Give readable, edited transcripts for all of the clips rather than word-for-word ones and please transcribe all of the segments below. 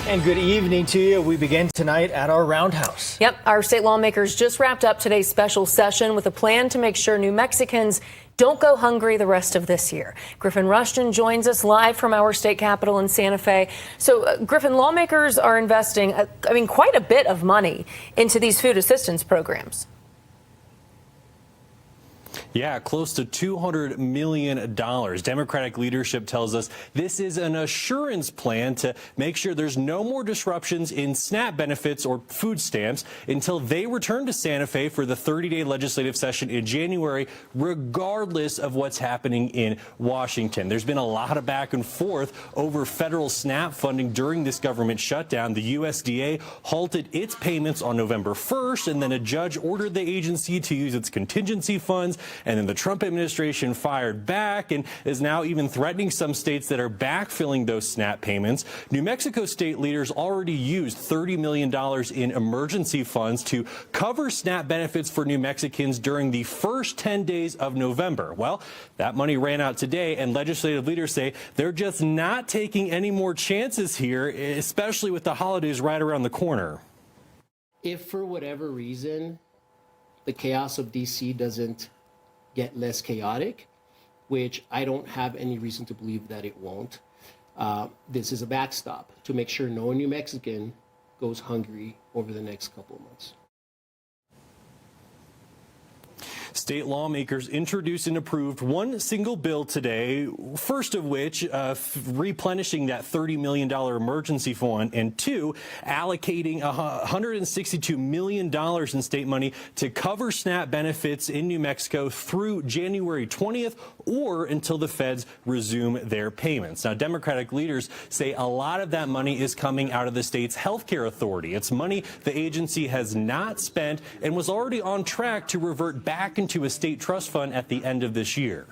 And good evening to you. We begin tonight at our roundhouse. Yep, our state lawmakers just wrapped up today's special session with a plan to make sure New Mexicans don't go hungry the rest of this year. Griffin Rushton joins us live from our state capitol in Santa Fe. So, Griffin, lawmakers are investing, quite a bit of money into these food assistance programs. Yeah, close to $200 million. Democratic leadership tells us this is an assurance plan to make sure there's no more disruptions in SNAP benefits or food stamps until they return to Santa Fe for the 30-day legislative session in January, regardless of what's happening in Washington. There's been a lot of back and forth over federal SNAP funding during this government shutdown. The USDA halted its payments on November 1st, and then a judge ordered the agency to use its contingency funds. And then the Trump administration fired back and is now even threatening some states that are backfilling those SNAP payments. New Mexico state leaders already used $30 million in emergency funds to cover SNAP benefits for New Mexicans during the first 10 days of November. Well, that money ran out today, and legislative leaders say they're just not taking any more chances here, especially with the holidays right around the corner. If for whatever reason the chaos of D.C. doesn't get less chaotic, which I don't have any reason to believe that it won't. This is a backstop to make sure no New Mexican goes hungry over the next couple of months. State lawmakers introduced and approved one single bill today, first of which replenishing that $30 million emergency fund, and two, allocating $162 million in state money to cover SNAP benefits in New Mexico through January 20th or until the feds resume their payments. Now, Democratic leaders say a lot of that money is coming out of the state's health care authority. It's money the agency has not spent and was already on track to revert back into a state trust fund at the end of this year.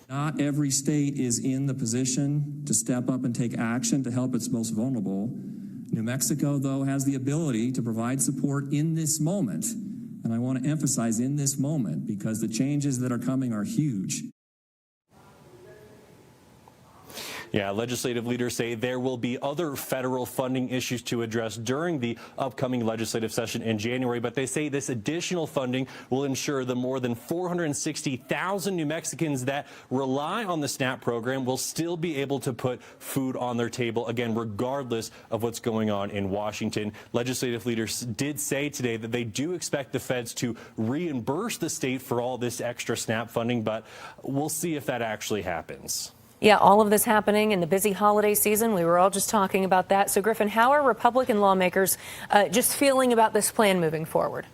Not every state is in the position to step up and take action to help its most vulnerable. New Mexico, though, has the ability to provide support in this moment. And I want to emphasize in this moment, because the changes that are coming are huge. Yeah, legislative leaders say there will be other federal funding issues to address during the upcoming legislative session in January, but they say this additional funding will ensure the more than 460,000 New Mexicans that rely on the SNAP program will still be able to put food on their table, again, regardless of what's going on in Washington. Legislative leaders did say today that they do expect the feds to reimburse the state for all this extra SNAP funding, but we'll see if that actually happens. Yeah, all of this happening in the busy holiday season. We were all just talking about that. So, Griffin, how are Republican lawmakers just feeling about this plan moving forward?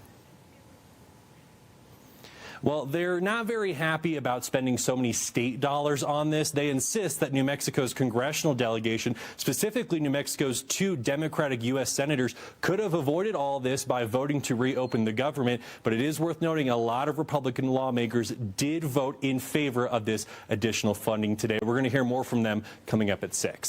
Well, they're not very happy about spending so many state dollars on this. They insist that New Mexico's congressional delegation, specifically New Mexico's 2 Democratic U.S. senators, could have avoided all this by voting to reopen the government. But it is worth noting a lot of Republican lawmakers did vote in favor of this additional funding today. We're going to hear more from them coming up at 6.